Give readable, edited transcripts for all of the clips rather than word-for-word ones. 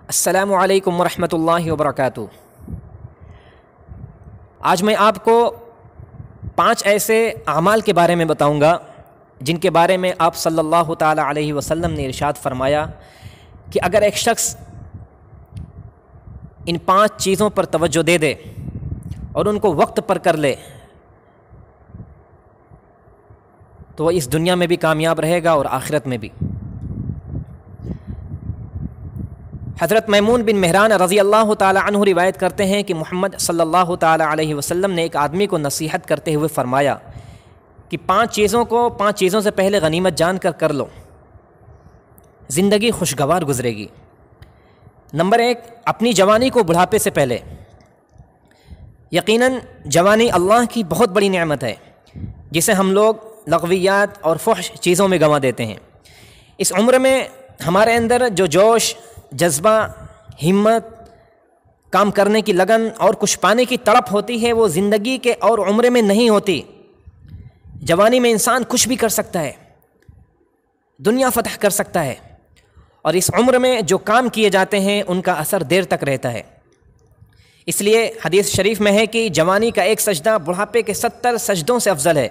السلام علیکم ورحمۃ اللہ وبرکاتہ۔ آج میں آپ کو 5 ایسے اعمال کے بارے میں بتاؤں گا جن کے بارے میں آپ صلی اللہ تعالیٰ علیہ وسلم نے ارشاد فرمایا کہ اگر ایک شخص ان 5 چیزوں پر توجہ دے دے اور ان کو وقت پر کر لے تو وہ اس دنیا میں بھی کامیاب رہے گا اور آخرت میں بھی۔ حضرت میمون بن مہران رضی اللہ تعالی عنہ روایت کرتے ہیں کہ محمد صلی اللہ تعالی علیہ وسلم نے ایک آدمی کو نصیحت کرتے ہوئے فرمایا کہ 5 چیزوں سے پہلے غنیمت جان کر لو، زندگی خوشگوار گزرے گی۔ نمبر 1، اپنی جوانی کو بڑھاپے سے پہلے۔ یقیناً جوانی اللہ کی بہت بڑی نعمت ہے جسے ہم لوگ لغویات اور فحش چیزوں میں گنوا دیتے ہیں۔ اس عمر میں ہمارے اندر جو جوش، جذبہ، ہمت، کام کرنے کی لگن اور کچھ پانے کی تڑپ ہوتی ہے وہ زندگی کے اور عمر میں نہیں ہوتی۔ جوانی میں انسان کچھ بھی کر سکتا ہے، دنیا فتح کر سکتا ہے، اور اس عمر میں جو کام کیے جاتے ہیں ان کا اثر دیر تک رہتا ہے۔ اس لیے حدیث شریف میں ہے کہ جوانی کا ایک سجدہ بڑھاپے کے 70 سجدوں سے افضل ہے،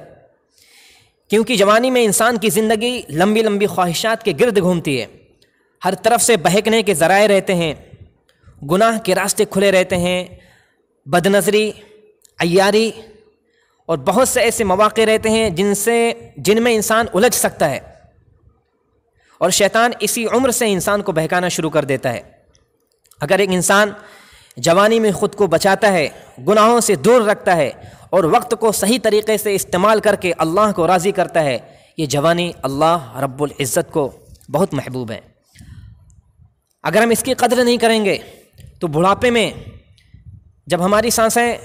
کیونکہ جوانی میں انسان کی زندگی لمبی لمبی خواہشات کے گرد گھومتی ہے، ہر طرف سے بہکنے کے ذرائع رہتے ہیں، گناہ کے راستے کھلے رہتے ہیں، بد نظری، عیاری اور بہت سے ایسے مواقع رہتے ہیں جن میں انسان الجھ سکتا ہے، اور شیطان اسی عمر سے انسان کو بہکانا شروع کر دیتا ہے۔ اگر ایک انسان جوانی میں خود کو بچاتا ہے، گناہوں سے دور رکھتا ہے اور وقت کو صحیح طریقے سے استعمال کر کے اللہ کو راضی کرتا ہے، یہ جوانی اللہ رب العزت کو بہت محبوب ہے۔ اگر ہم اس کی قدر نہیں کریں گے تو بڑھاپے میں جب ہماری سانسیں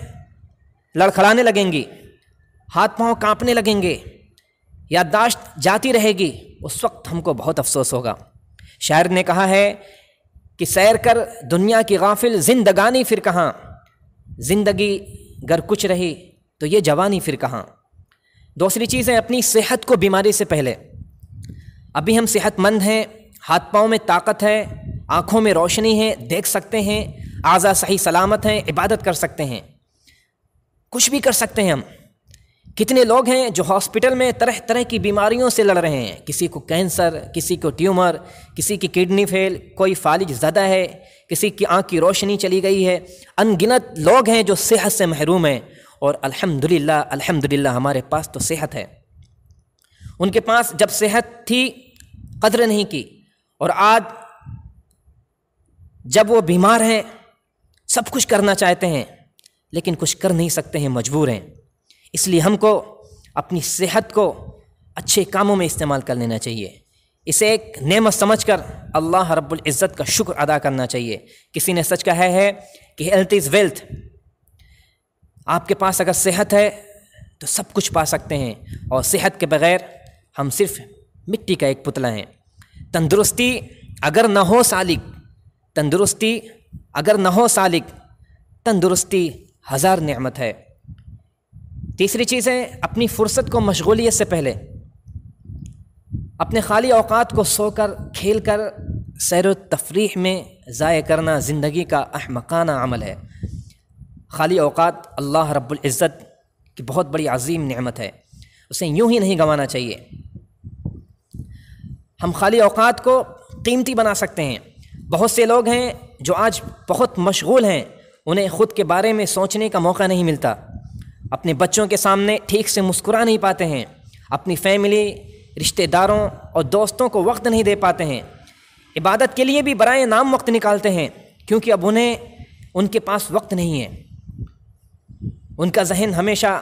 لڑکھڑانے لگیں گی، ہاتھ پاؤں کانپنے لگیں گے، یادداشت جاتی رہے گی، اس وقت ہم کو بہت افسوس ہوگا۔ شاعر نے کہا ہے کہ سیر کر دنیا کی غافل زندگانی پھر کہاں، زندگی گر کچھ رہی تو یہ جوانی پھر کہاں۔ دوسری چیز ہے اپنی صحت کو بیماری سے پہلے۔ ابھی ہم صحت مند ہیں، ہاتھ پاؤں میں طاقت ہے، آنکھوں میں روشنی ہے، دیکھ سکتے ہیں، اعضاء صحیح سلامت ہیں، عبادت کر سکتے ہیں، کچھ بھی کر سکتے ہیں ہم۔ کتنے لوگ ہیں جو ہاسپٹل میں طرح طرح کی بیماریوں سے لڑ رہے ہیں، کسی کو کینسر، کسی کو ٹیومر، کسی کی کڈنی فیل، کوئی فالج زدہ ہے، کسی کی آنکھ کی روشنی چلی گئی ہے۔ ان گنت لوگ ہیں جو صحت سے محروم ہیں، اور الحمدللہ ہمارے پاس تو صحت ہے۔ ان کے پاس جب صحت تھی قدر نہیں کی، اور آج جب وہ بیمار ہیں سب کچھ کرنا چاہتے ہیں لیکن کچھ کر نہیں سکتے ہیں، مجبور ہیں۔ اس لیے ہم کو اپنی صحت کو اچھے کاموں میں استعمال کر لینا چاہیے، اسے ایک نعمت سمجھ کر اللہ رب العزت کا شکر ادا کرنا چاہیے۔ کسی نے سچ کہا ہے کہ ہیلتھ از ویلتھ۔ آپ کے پاس اگر صحت ہے تو سب کچھ پا سکتے ہیں، اور صحت کے بغیر ہم صرف مٹی کا ایک پتلا ہیں۔ تندرستی اگر نہ ہو سالک، تندرستی ہزار نعمت ہے۔ تیسری چیز ہے اپنی فرصت کو مشغولیت سے پہلے۔ اپنے خالی اوقات کو سو کر، کھیل کر، سیر و تفریح میں ضائع کرنا زندگی کا احمقانہ عمل ہے۔ خالی اوقات اللہ رب العزت کی بہت بڑی عظیم نعمت ہے، اسے یوں ہی نہیں گنوانا چاہیے۔ ہم خالی اوقات کو قیمتی بنا سکتے ہیں۔ بہت سے لوگ ہیں جو آج بہت مشغول ہیں، انہیں خود کے بارے میں سوچنے کا موقع نہیں ملتا، اپنے بچوں کے سامنے ٹھیک سے مسکرا نہیں پاتے ہیں، اپنی فیملی، رشتہ داروں اور دوستوں کو وقت نہیں دے پاتے ہیں، عبادت کے لیے بھی برائے نام وقت نکالتے ہیں، کیونکہ اب ان کے پاس وقت نہیں ہے۔ ان کا ذہن ہمیشہ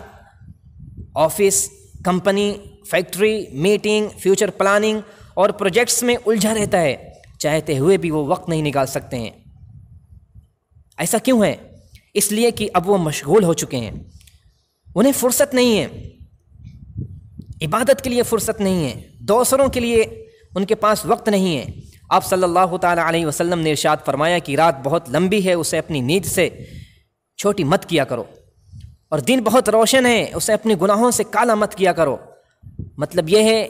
office, company, factory, meeting, future planning اور پروجیکٹس میں الجھا رہتا ہے، چاہتے ہوئے بھی وہ وقت نہیں نکال سکتے ہیں۔ ایسا کیوں ہے؟ اس لیے کہ اب وہ مشغول ہو چکے ہیں، انہیں فرصت نہیں ہے، عبادت کے لیے فرصت نہیں ہے، دوسروں کے لیے ان کے پاس وقت نہیں ہے۔ آپ صلی اللہ تعالیٰ علیہ وسلم نے ارشاد فرمایا کہ رات بہت لمبی ہے، اسے اپنی نیند سے چھوٹی مت کیا کرو، اور دن بہت روشن ہے، اسے اپنے گناہوں سے کالا مت کیا کرو۔ مطلب یہ ہے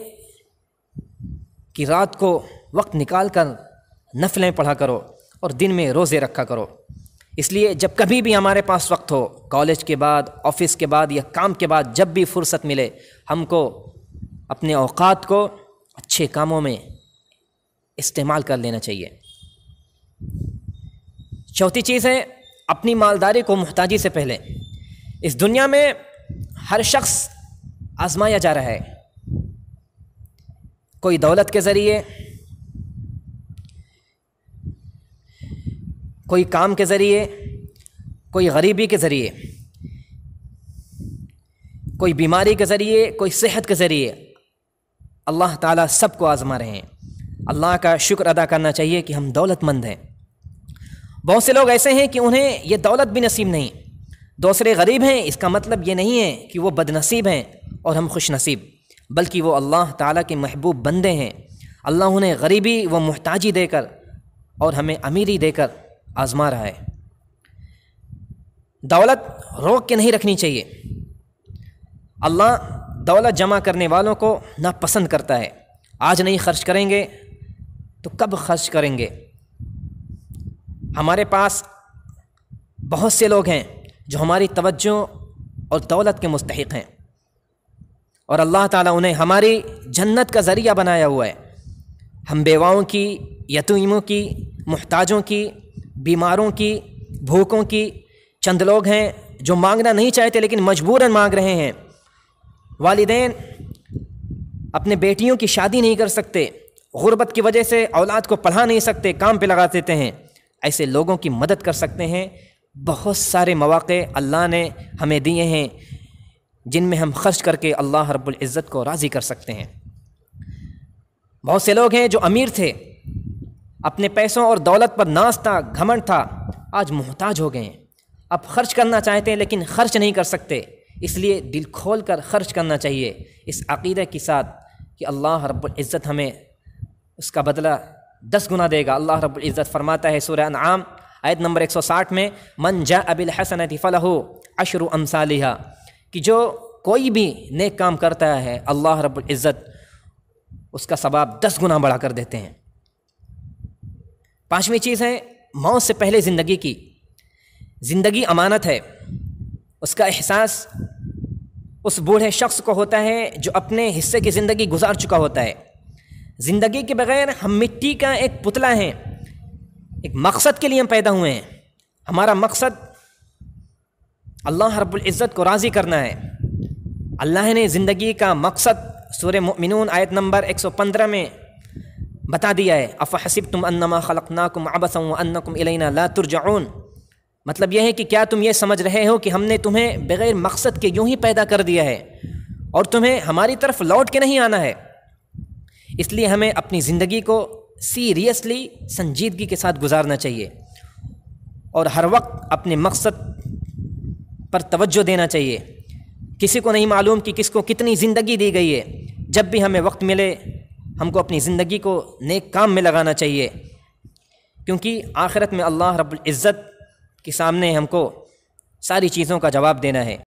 کہ رات کو وقت نکال کر نفلیں پڑھا کرو، اور دن میں روزے رکھا کرو۔ اس لیے جب کبھی بھی ہمارے پاس وقت ہو، کالج کے بعد، آفس کے بعد یا کام کے بعد، جب بھی فرصت ملے، ہم کو اپنے اوقات کو اچھے کاموں میں استعمال کر لینا چاہیے۔ چوتھی چیز ہے اپنی مالداری کو محتاجی سے پہلے۔ اس دنیا میں ہر شخص آزمایا جا رہا ہے، کوئی دولت کے ذریعے، کوئی کام کے ذریعے، کوئی غریبی کے ذریعے، کوئی بیماری کے ذریعے، کوئی صحت کے ذریعے۔ اللہ تعالیٰ سب کو آزما رہے ہیں۔ اللہ کا شکر ادا کرنا چاہیے کہ ہم دولت مند ہیں۔ بہت سے لوگ ایسے ہیں کہ انہیں یہ دولت بھی نصیب نہیں، دوسرے غریب ہیں، اس کا مطلب یہ نہیں ہے کہ وہ بد نصیب ہیں اور ہم خوش نصیب، بلکہ وہ اللہ تعالیٰ کے محبوب بندے ہیں۔ اللہ انہیں غریبی و محتاجی دے کر اور ہمیں امیری دے کر آزما رہا ہے۔ دولت روک کے نہیں رکھنی چاہیے۔ اللہ دولت جمع کرنے والوں کو ناپسند کرتا ہے۔ آج نہیں خرچ کریں گے تو کب خرچ کریں گے؟ ہمارے پاس بہت سے لوگ ہیں جو ہماری توجہ اور دولت کے مستحق ہیں، اور اللہ تعالیٰ انہیں ہماری جنت کا ذریعہ بنایا ہوا ہے۔ ہم بیواؤں کی، یتیموں کی، محتاجوں کی، بیماروں کی، بھوکوں کی چند لوگ ہیں جو مانگنا نہیں چاہتے لیکن مجبوراً مانگ رہے ہیں۔ والدین اپنے بیٹیوں کی شادی نہیں کر سکتے، غربت کی وجہ سے اولاد کو پڑھا نہیں سکتے، کام پہ لگا دیتے ہیں۔ ایسے لوگوں کی مدد کر سکتے ہیں۔ بہت سارے مواقع اللہ نے ہمیں دیے ہیں جن میں ہم خرچ کر کے اللہ رب العزت کو راضی کر سکتے ہیں۔ بہت سے لوگ ہیں جو امیر تھے، اپنے پیسوں اور دولت پر ناز تھا، گھمنڈ تھا، آج محتاج ہو گئے ہیں۔ اب خرچ کرنا چاہتے ہیں لیکن خرچ نہیں کر سکتے، اس لیے دل کھول کر خرچ کرنا چاہیے، اس عقیدے کے ساتھ کہ اللہ رب العزت ہمیں اس کا بدلہ 10 گنا دے گا۔ اللہ رب العزت فرماتا ہے سورہ انعام آیت نمبر 160 میں، من جاء بالحسنۃ فلہ عشر امثالھا، کہ جو کوئی بھی نیک کام کرتا ہے اللہ رب العزت اس کا ثواب 10 گنا بڑھا کر دیتے ہیں۔ پانچویں چیز ہے موت سے پہلے زندگی کی۔ زندگی امانت ہے، اس کا احساس اس بوڑھے شخص کو ہوتا ہے جو اپنے حصے کی زندگی گزار چکا ہوتا ہے۔ زندگی کے بغیر ہم مٹی کا ایک پتلا ہیں، ایک مقصد کے لیے ہم پیدا ہوئے ہیں۔ ہمارا مقصد اللہ رب العزت کو راضی کرنا ہے۔ اللہ نے زندگی کا مقصد سورہ مؤمنون آیت نمبر 115 میں بتا دیا ہے، افحسبتم انما خلقناکم عبثا وانکم الینا لا ترجعون۔ مطلب یہ ہے کہ کیا تم یہ سمجھ رہے ہو کہ ہم نے تمہیں بغیر مقصد کے یوں ہی پیدا کر دیا ہے اور تمہیں ہماری طرف لوٹ کے نہیں آنا ہے؟ اس لیے ہمیں اپنی زندگی کو سیریسلی، سنجیدگی کے ساتھ گزارنا چاہیے اور ہر وقت اپنے مقصد پر توجہ دینا چاہیے۔ کسی کو نہیں معلوم کہ کس کو کتنی زندگی دی گئی ہے۔ جب بھی ہمیں وقت ملے ہم کو اپنی زندگی کو نیک کام میں لگانا چاہیے، کیونکہ آخرت میں اللہ رب العزت کے سامنے ہم کو ساری چیزوں کا جواب دینا ہے۔